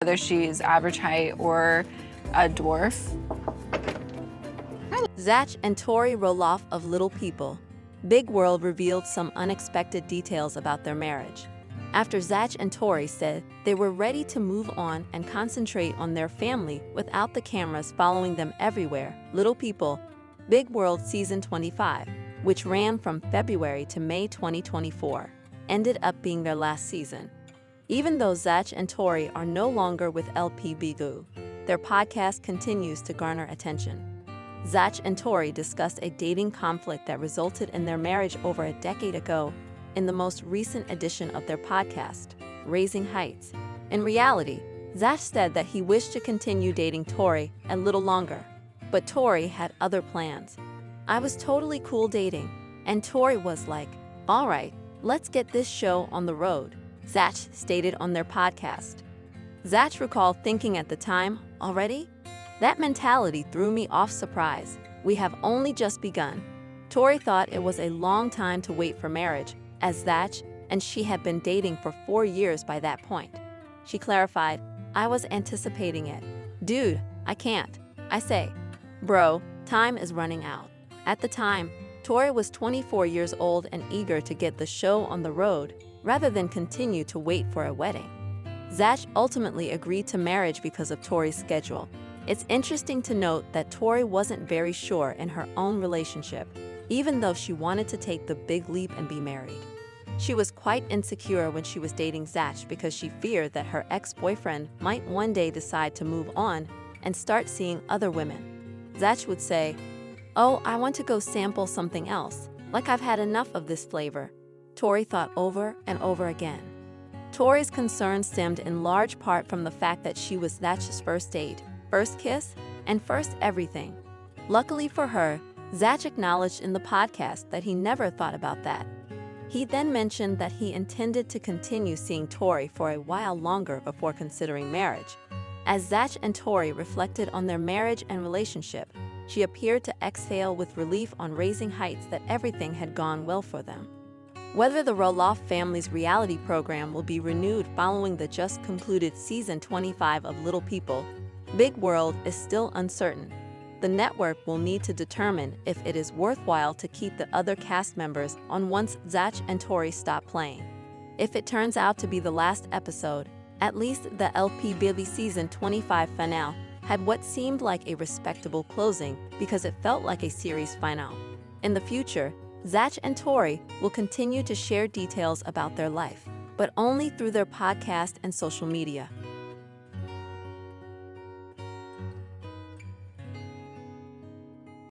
whether she's average height or a dwarf. Zach and Tori Roloff of Little People. Big World revealed some unexpected details about their marriage. After Zach and Tori said they were ready to move on and concentrate on their family without the cameras following them everywhere, Little People, Big World Season 25, which ran from February to May 2024, ended up being their last season. Even though Zach and Tori are no longer with LP Bigu, their podcast continues to garner attention. Zach and Tori discussed a dating conflict that resulted in their marriage over a decade ago in the most recent edition of their podcast, Raising Heights. In reality, Zach said that he wished to continue dating Tori a little longer, but Tori had other plans. "I was totally cool dating, and Tori was like, all right, let's get this show on the road," Zach stated on their podcast. Zach recalled thinking at the time, already? That mentality threw me off surprise. We have only just begun. Tori thought it was a long time to wait for marriage, as Zach and she had been dating for 4 years by that point. She clarified, "I was anticipating it. Dude, I can't. I say, bro, time is running out." At the time, Tori was 24 years old and eager to get the show on the road rather than continue to wait for a wedding. Zach ultimately agreed to marriage because of Tori's schedule. It's interesting to note that Tori wasn't very sure in her own relationship, even though she wanted to take the big leap and be married. She was quite insecure when she was dating Zach because she feared that her ex-boyfriend might one day decide to move on and start seeing other women. Zach would say, "Oh, I want to go sample something else, like I've had enough of this flavor," Tori thought over and over again. Tori's concern stemmed in large part from the fact that she was Zach's first date, first kiss, and first everything. Luckily for her, Zach acknowledged in the podcast that he never thought about that. He then mentioned that he intended to continue seeing Tori for a while longer before considering marriage. As Zach and Tori reflected on their marriage and relationship, she appeared to exhale with relief on Raising Heights that everything had gone well for them. Whether the Roloff family's reality program will be renewed following the just concluded Season 25 of Little People, Big World is still uncertain. The network will need to determine if it is worthwhile to keep the other cast members on once Zach and Tori stop playing. If it turns out to be the last episode, at least the LP Bigu Season 25 finale had what seemed like a respectable closing because it felt like a series finale. In the future, Zach and Tori will continue to share details about their life, but only through their podcast and social media.